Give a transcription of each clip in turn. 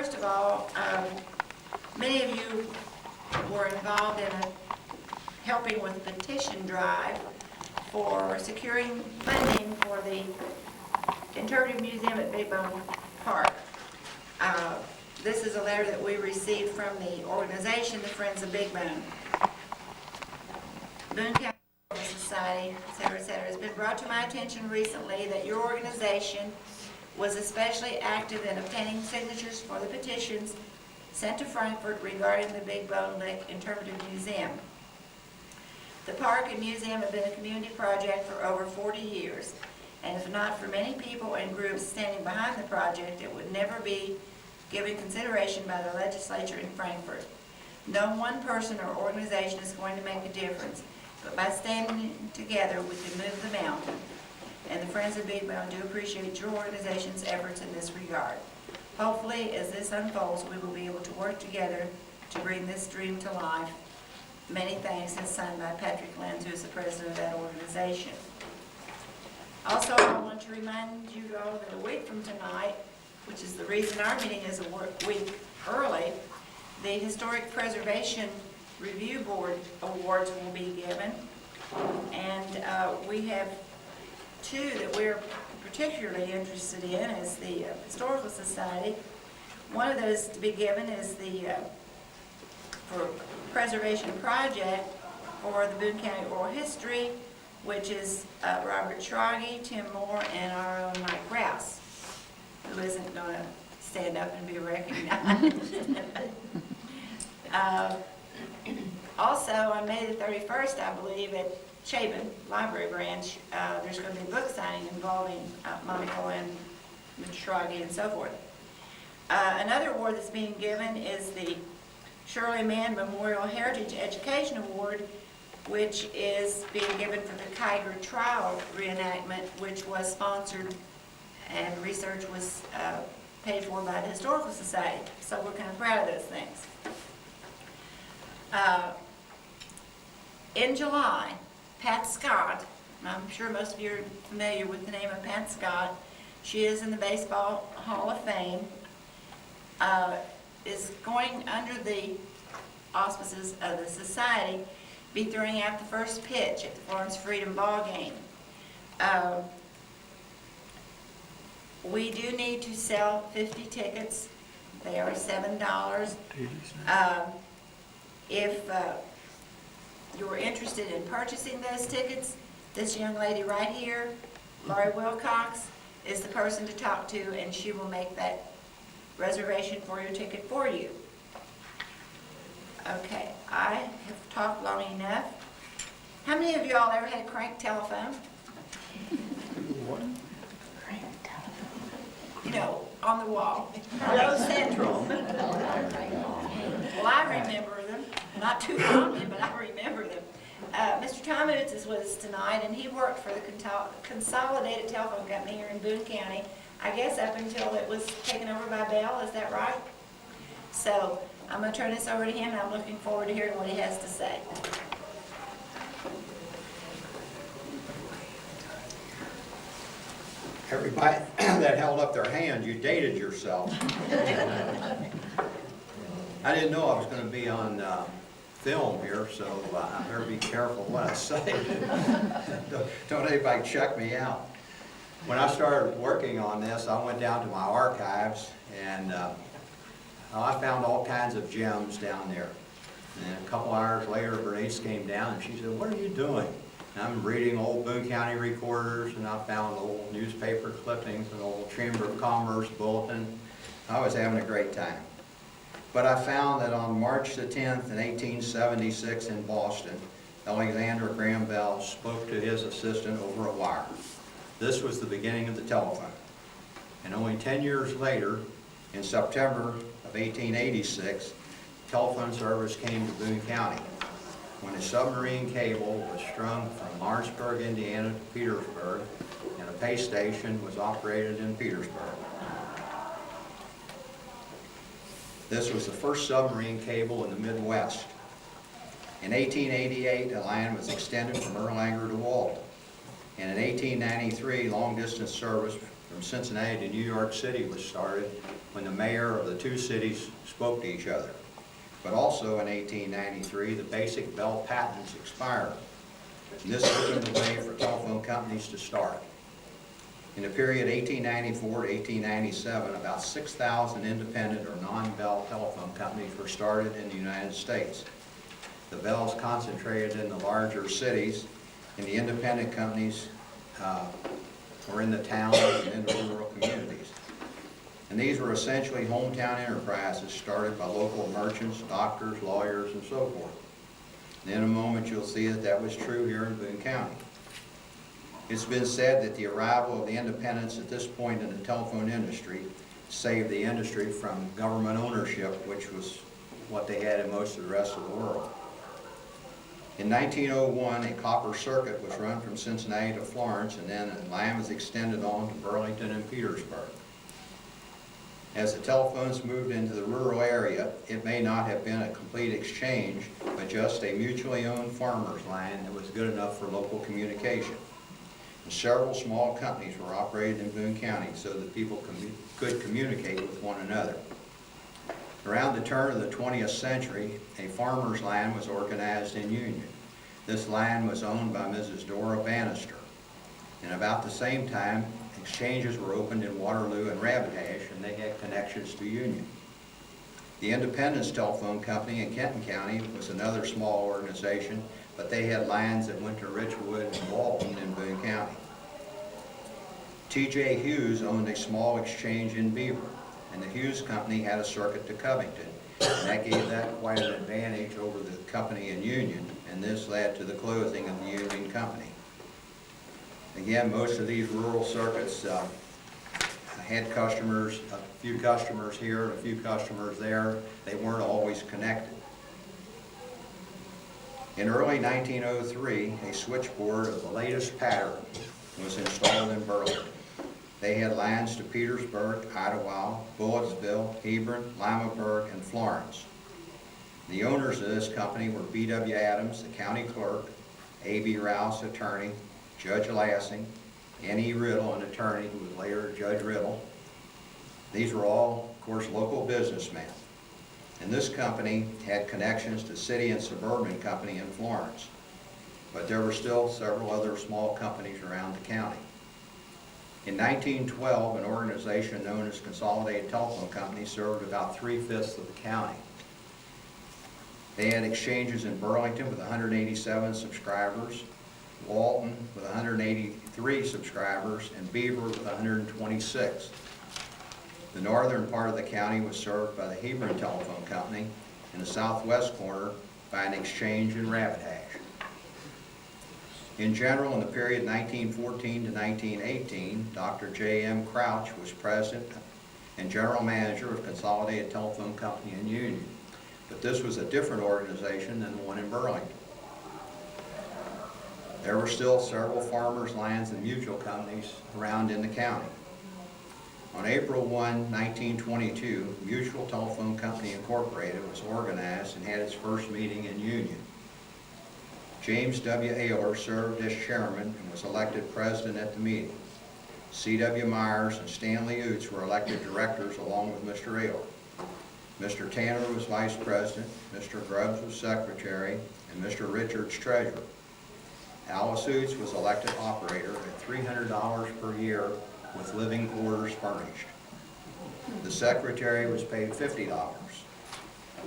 first of all, many of you were involved in helping with the petition drive for securing funding for the Interpretive Museum at Big Bone Park. This is a letter that we received from the organization, the Friends of Big Bone. Boone County Society, etc., etc. It's been brought to my attention recently that your organization was especially active in obtaining signatures for the petitions sent to Frankfort regarding the Big Bone Lick Interpretive Museum. The park and museum have been a community project for over 40 years, and if not for many people and groups standing behind the project, it would never be given consideration by the legislature in Frankfort. No one person or organization is going to make a difference, but by standing together we can move the mountain. And the Friends of Big Bone do appreciate your organization's efforts in this regard. Hopefully, as this unfolds, we will be able to work together to bring this dream to life. Many thanks, and signed by Patrick Lenz, who is the president of that organization. Also, I want to remind you all that a week from tonight, which is the reason our meeting is a week early, the Historic Preservation Review Board Awards will be given. And we have two that we're particularly interested in is the Historical Society. One of those to be given is the for Preservation Project for the Boone County Oral History, which is Robert Schrage, Tim Moore, and our own Mike Rouse, who isn't going to stand up and be recognized. Also, on May the 31st, I believe, at Chabon Library Branch, there's going to be a book signing involving Michael and Mr. Schrage and so forth. Another award that's being given is the Shirley Mann Memorial Heritage Education Award, which is being given for the Kiger Trial reenactment, which was sponsored and research was paid for by the Historical Society. So we're kind of proud of those things. In July, Pat Scott, I'm sure most of you are familiar with the name of Pat Scott. She is in the Baseball Hall of Fame, is going under the auspices of the Society, be throwing out the first pitch at the Florence Freedom Ball game. We do need to sell 50 tickets. They are $7. If you're interested in purchasing those tickets, this young lady right here, Laurie Wilcox, is the person to talk to, and she will make that reservation for your ticket for you. Okay, I have talked long enough. How many of y'all ever had a crank telephone? What? Crank telephone. You know, on the wall. Hello Central. Well, I remember them. Not too fondly, but I remember them. Mr. Tom Oots is with us tonight, and he worked for the Consolidated Telephone Company here in Boone County, I guess up until it was taken over by Bell, is that right? So I'm going to turn this over to him, and I'm looking forward to hearing what he has to say. Everybody that held up their hand, you dated yourself. I didn't know I was going to be on film here, so I better be careful what I say. Don't anybody check me out. When I started working on this, I went down to my archives, and I found all kinds of gems down there. And a couple hours later, Bernice came down, and she said, "What are you doing?" And I'm reading old Boone County recorders, and I found old newspaper clippings and old Chamber of Commerce bulletin. I was having a great time. But I found that on March the 10th in 1876 in Boston, Alexander Graham Bell spoke to his assistant over a wire. This was the beginning of the telephone. And only 10 years later, in September of 1886, telephone service came to Boone County, when a submarine cable was strung from Lawrenceburg, Indiana to Petersburg, and a pay station was operated in Petersburg. This was the first submarine cable in the Midwest. In 1888, the line was extended from Erlanger to Walden. And in 1893, long-distance service from Cincinnati to New York City was started when the mayor of the two cities spoke to each other. But also in 1893, the basic Bell patents expired. And this opened the way for telephone companies to start. In the period 1894 to 1897, about 6,000 independent or non-Bell telephone companies were started in the United States. The Bells concentrated in the larger cities, and the independent companies were in the towns and in the rural communities. And these were essentially hometown enterprises started by local merchants, doctors, lawyers, and so forth. And in a moment you'll see that that was true here in Boone County. It's been said that the arrival of the independents at this point in the telephone industry saved the industry from government ownership, which was what they had in most of the rest of the world. In 1901, a copper circuit was run from Cincinnati to Florence, and then a line was extended on to Burlington and Petersburg. As the telephones moved into the rural area, it may not have been a complete exchange, but just a mutually owned farmer's line that was good enough for local communication. And several small companies were operated in Boone County so that people could communicate with one another. Around the turn of the 20th century, a farmer's line was organized in Union. This line was owned by Mrs. Dora Bannister. And about the same time, exchanges were opened in Waterloo and Rabbitash, and they had connections to Union. The Independence Telephone Company in Kenton County was another small organization, but they had lines that went to Richwood and Walton in Boone County. T.J. Hughes owned a small exchange in Beaver, and the Hughes Company had a circuit to Covington, and that gave that quite an advantage over the company in Union, and this led to the closing of the Union Company. Again, most of these rural circuits had customers, a few customers here, a few customers there. They weren't always connected. In early 1903, a switchboard of the latest pattern was installed in Burlington. They had lines to Petersburg, Idlewild, Bulletsville, Hebron, Limaberg, and Florence. The owners of this company were B.W. Adams, the county clerk, A.B. Rouse, attorney, Judge Lassing, N.E. Riddle, an attorney who was later Judge Riddle. These were all, of course, local businessmen. And this company had connections to City and Suburban Company in Florence. But there were still several other small companies around the county. In 1912, an organization known as Consolidated Telephone Company served about 3/5 of the county. They had exchanges in Burlington with 187 subscribers, Walton with 183 subscribers, and Beaver with 126. The northern part of the county was served by the Hebron Telephone Company, and the southwest corner by an exchange in Rabbitash. In general, in the period 1914 to 1918, Dr. J.M. Crouch was president and general manager of Consolidated Telephone Company in Union, but this was a different organization than the one in Burlington. There were still several farmers' lands and mutual companies around in the county. On April 1, 1922, Mutual Telephone Company Incorporated was organized and had its first meeting in Union. James W. Ayler served as chairman and was elected president at the meeting. C.W. Myers and Stanley Oots were elected directors along with Mr. Ayler. Mr. Tanner was vice president, Mr. Grubbs was secretary, and Mr. Richards treasurer. Alice Oots was elected operator at $300 per year with living quarters furnished. The secretary was paid $50.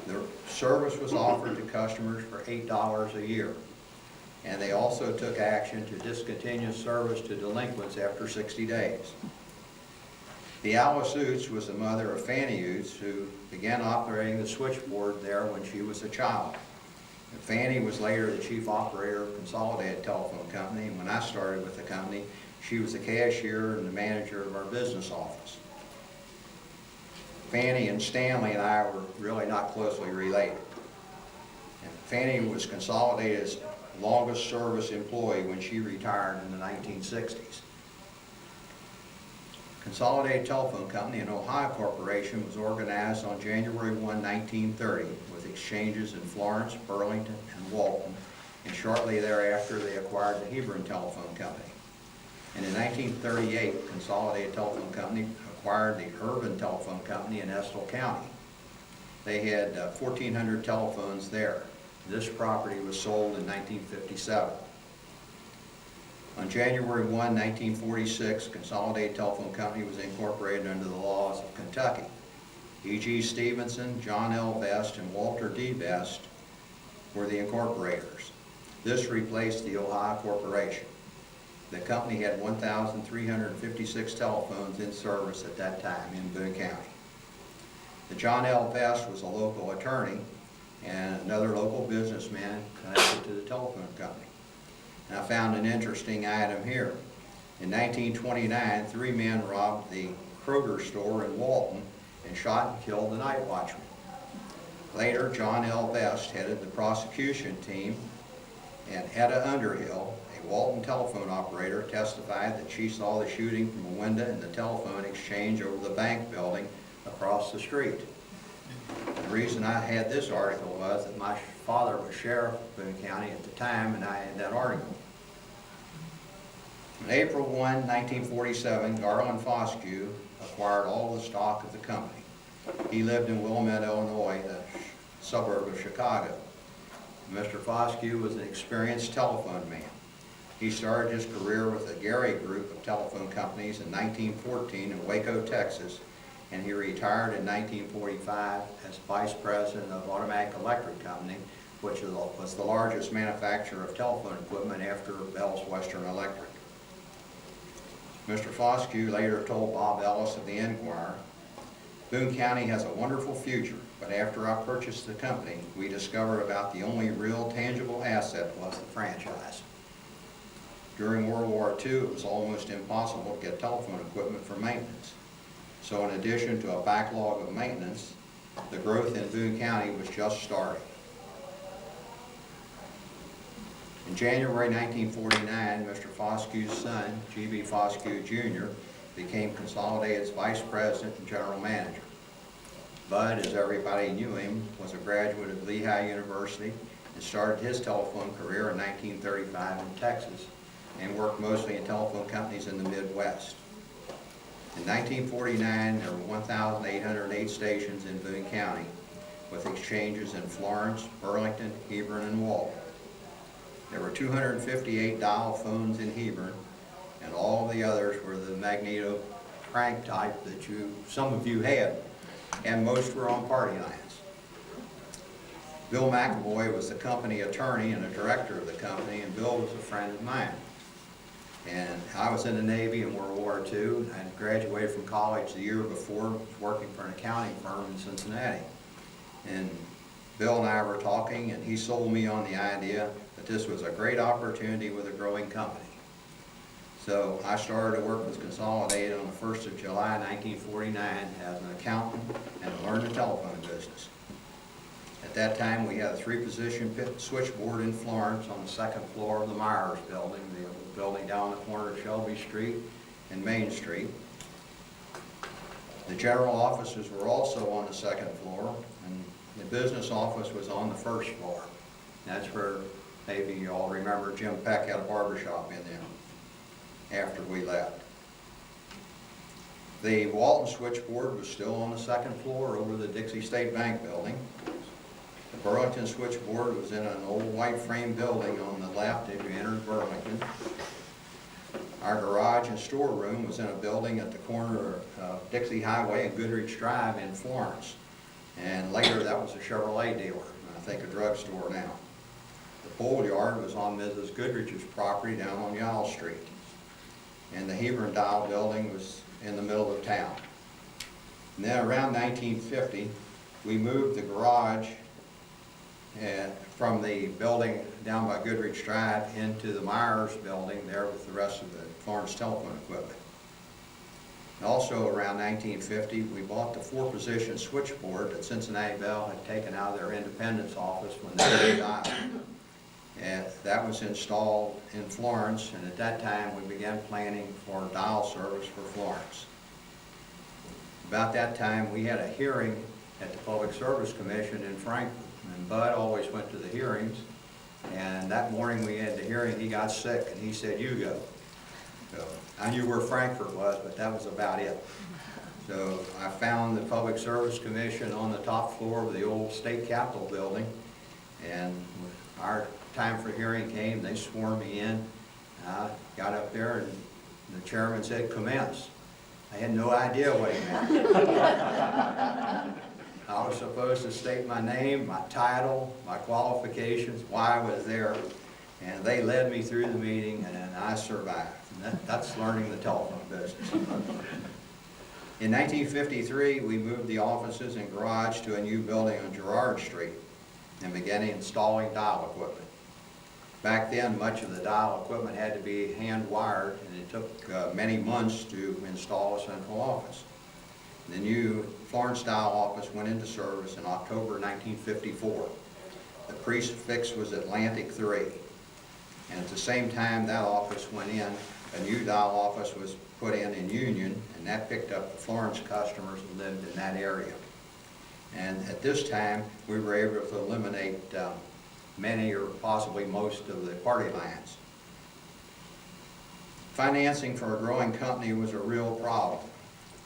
The service was offered to customers for $8 a year. And they also took action to discontinue service to delinquents after 60 days. The Alice Oots was the mother of Fanny Oots, who began operating the switchboard there when she was a child. And Fanny was later the chief operator of Consolidated Telephone Company, and when I started with the company, she was the cashier and the manager of our business office. Fanny and Stanley and I were really not closely related. And Fanny was Consolidated's longest service employee when she retired in the 1960s. Consolidated Telephone Company, an Ohio corporation, was organized on January 1, 1930, with exchanges in Florence, Burlington, and Walton, and shortly thereafter they acquired the Hebron Telephone Company. And in 1938, Consolidated Telephone Company acquired the Urban Telephone Company in Estill County. They had 1,400 telephones there. This property was sold in 1957. On January 1, 1946, Consolidated Telephone Company was incorporated under the laws of Kentucky. E.G. Stevenson, John L. Best, and Walter D. Best were the incorporators. This replaced the Ohio Corporation. The company had 1,356 telephones in service at that time in Boone County. The John L. Best was a local attorney and another local businessman connected to the telephone company. And I found an interesting item here. In 1929, 3 men robbed the Kroger store in Walton and shot and killed the night watchman. Later, John L. Best headed the prosecution team, and Etta Underhill, a Walton telephone operator, testified that she saw the shooting from a window in the telephone exchange over the bank building across the street. The reason I had this article was that my father was sheriff of Boone County at the time, and I had that article. On April 1, 1947, Garland Foscue acquired all the stock of the company. He lived in Wilmette, Illinois, a suburb of Chicago. Mr. Foscue was an experienced telephone man. He started his career with the Gary Group of telephone companies in 1914 in Waco, Texas, and he retired in 1945 as vice president of Automatic Electric Company, which was the largest manufacturer of telephone equipment after Bell's Western Electric. Mr. Foscue later told Bob Ellis of the Enquirer, "Boone County has a wonderful future, but after I purchased the company, we discovered about the only real tangible asset was the franchise." During World War II, it was almost impossible to get telephone equipment for maintenance. So in addition to a backlog of maintenance, the growth in Boone County was just starting. In January 1949, Mr. Foscue's son, G.B. Foscue Jr., became Consolidated's vice president and general manager. Bud, as everybody knew him, was a graduate of Lehigh University and started his telephone career in 1935 in Texas and worked mostly in telephone companies in the Midwest. In 1949, there were 1,808 stations in Boone County, with exchanges in Florence, Burlington, Hebron, and Walton. There were 258 dial phones in Hebron, and all the others were the magneto crank type that some of you had, and most were on party lines. Bill McAvoy was the company attorney and a director of the company, and Bill was a friend of mine. And I was in the Navy in World War II. I graduated from college the year before, was working for an accounting firm in Cincinnati. And Bill and I were talking, and he sold me on the idea that this was a great opportunity with a growing company. So I started to work with Consolidated on the 1st of July 1949 as an accountant and learned the telephone business. At that time, we had a 3-position switchboard in Florence on the 2nd floor of the Myers building, the building down the corner of Shelby Street and Main Street. The general offices were also on the 2nd floor, and the business office was on the 1st floor. That's where maybe you all remember Jim Peck had a barbershop in there after we left. The Walton switchboard was still on the 2nd floor over the Dixie State Bank building. The Burlington switchboard was in an old white frame building on the left as you entered Burlington. Our garage and storeroom was in a building at the corner of Dixie Highway and Goodrich Drive in Florence. And later that was a Chevrolet dealer, and I think a drugstore now. The pole yard was on Mrs. Goodrich's property down on Yall Street. And the Hebron Dial building was in the middle of town. And then around 1950, we moved the garage from the building down by Goodrich Drive into the Myers building there with the rest of the Florence telephone equipment. And also around 1950, we bought the 4-position switchboard that Cincinnati Bell had taken out of their Independence office when they died. And that was installed in Florence, and at that time we began planning for dial service for Florence. About that time, we had a hearing at the Public Service Commission in Frankfort. And Bud always went to the hearings, and that morning we had the hearing, he got sick, and he said, "You go." So I knew where Frankfurt was, but that was about it. So I found the Public Service Commission on the top floor of the old State Capitol building, and when our time for hearing came, they swore me in. I got up there and the chairman said, "Commence." I had no idea what he meant. I was supposed to state my name, my title, my qualifications, why I was there, and they led me through the meeting, and I survived. And that's learning the telephone business. In 1953, we moved the offices and garage to a new building on Girard Street and began installing dial equipment. Back then, much of the dial equipment had to be hand-wired, and it took many months to install a central office. The new Florence dial office went into service in October 1954. The prefix was Atlantic 3. And at the same time that office went in, a new dial office was put in Union, and that picked up the Florence customers who lived in that area. And at this time, we were able to eliminate many or possibly most of the party lines. Financing for a growing company was a real problem.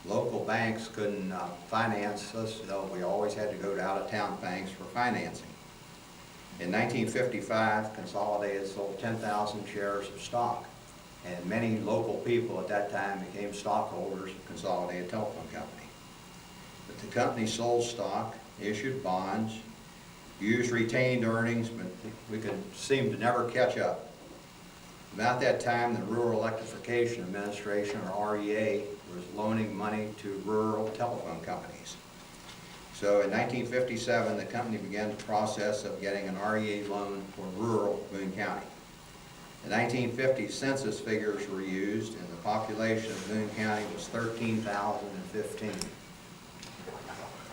Local banks couldn't finance us, so we always had to go to out-of-town banks for financing. In 1955, Consolidated sold 10,000 shares of stock, and many local people at that time became stockholders of Consolidated Telephone Company. But the company sold stock, issued bonds, used retained earnings, but we could seem to never catch up. About that time, the Rural Electrification Administration, or REA, was loaning money to rural telephone companies. So in 1957, the company began the process of getting an REA loan for rural Boone County. The 1950 census figures were used, and the population of Boone County was 13,015.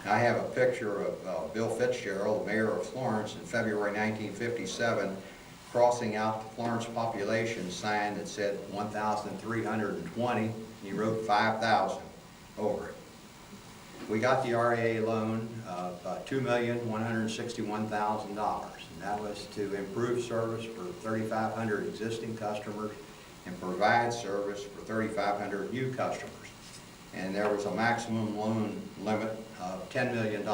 I have a picture of Bill Fitzgerald, the mayor of Florence, in February 1957, crossing out the Florence population sign that said 1,320. He wrote 5,000 over it. We got the REA loan of $2,161,000, and that was to improve service for 3,500 existing customers and provide service for 3,500 new customers. And there was a maximum loan limit of $10 million.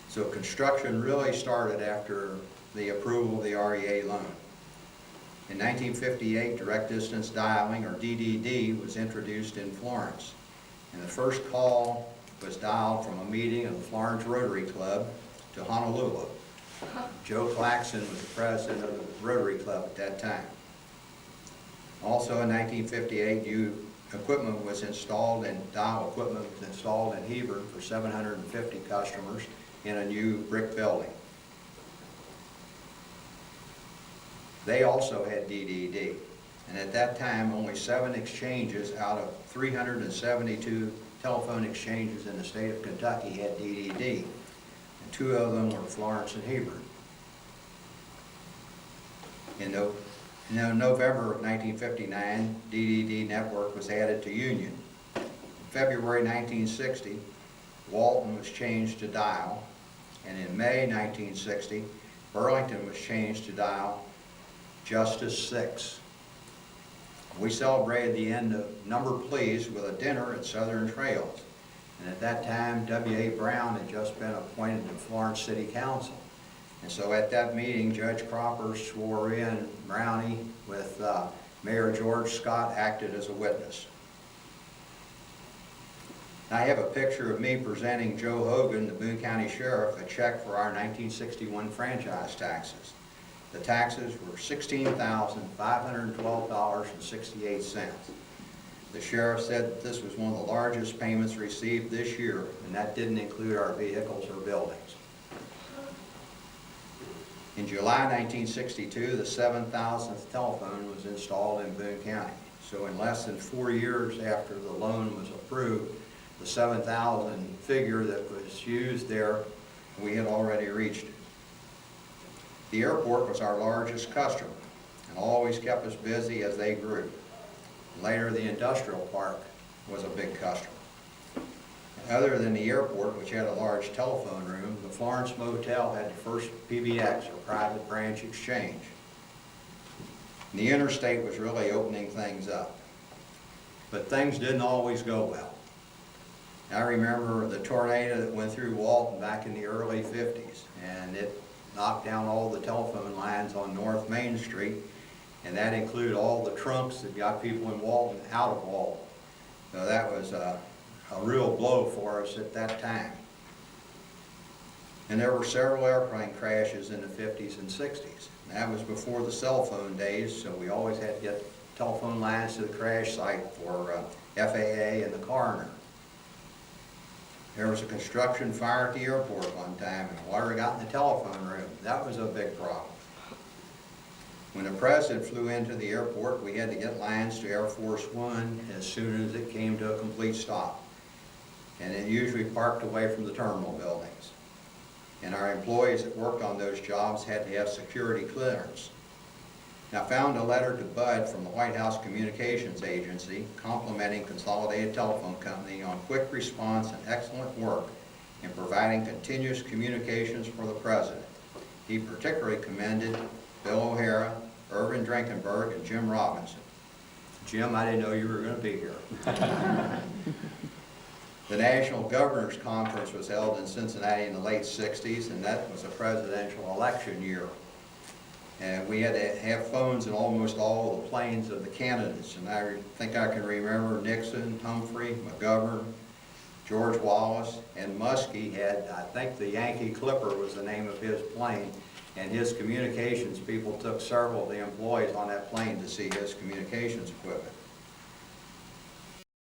So construction really started after the approval of the REA loan. In 1958, direct distance dialing, or DDD, was introduced in Florence. And the first call was dialed from a meeting of the Florence Rotary Club to Honolulu. Joe Claxon was the president of the Rotary Club at that time. Also in 1958, new equipment was installed, and dial equipment was installed in Hebron for 750 customers in a new brick building. They also had DDD, and at that time only 7 exchanges out of 372 telephone exchanges in the state of Kentucky had DDD, and 2 of them were Florence and Hebron. In November of 1959, DDD network was added to Union. In February 1960, Walton was changed to dial, and in May 1960, Burlington was changed to dial Justice 6. We celebrated the end of Number Please with a dinner at Southern Trails. And at that time, W.A. Brown had just been appointed to Florence City Council. And so at that meeting, Judge Cropper swore in Brownie with Mayor George Scott acted as a witness. I have a picture of me presenting Joe Hogan, the Boone County Sheriff, a check for our 1961 franchise taxes. The taxes were $16,512.68. The sheriff said that this was one of the largest payments received this year, and that didn't include our vehicles or buildings. In July 1962, the 7,000th telephone was installed in Boone County. So in less than 4 years after the loan was approved, the 7,000 figure that was used there, we had already reached it. The airport was our largest customer and always kept us busy as they grew. Later, the industrial park was a big customer. Other than the airport, which had a large telephone room, the Florence Motel had the first PBX, or private branch exchange. And the interstate was really opening things up. But things didn't always go well. I remember the tornado that went through Walton back in the early 50s, and it knocked down all the telephone lines on North Main Street, and that included all the trunks that got people in Walton out of Walton. So that was a real blow for us at that time. And there were several airplane crashes in the 50s and 60s. And that was before the cell phone days, so we always had to get telephone lines to the crash site for FAA and the coroner. There was a construction fire at the airport one time, and water got in the telephone room. That was a big problem. When the president flew into the airport, we had to get lines to Air Force One as soon as it came to a complete stop. And it usually parked away from the terminal buildings. And our employees that worked on those jobs had to have security clearance. I found a letter to Bud from the White House Communications Agency complimenting Consolidated Telephone Company on quick response and excellent work in providing continuous communications for the President. He particularly commended Bill O'Hara, Irvin Drinkenberg, and Jim Robinson. Jim, I didn't know you were going to be here. The National Governors Conference was held in Cincinnati in the late 60s, and that was a presidential election year. And we had to have phones in almost all the planes of the candidates. And I think I can remember Nixon, Humphrey, McGovern, George Wallace, and Muskie had, I think the Yankee Clipper was the name of his plane. And his communications people took several of the employees on that plane to see his communications equipment.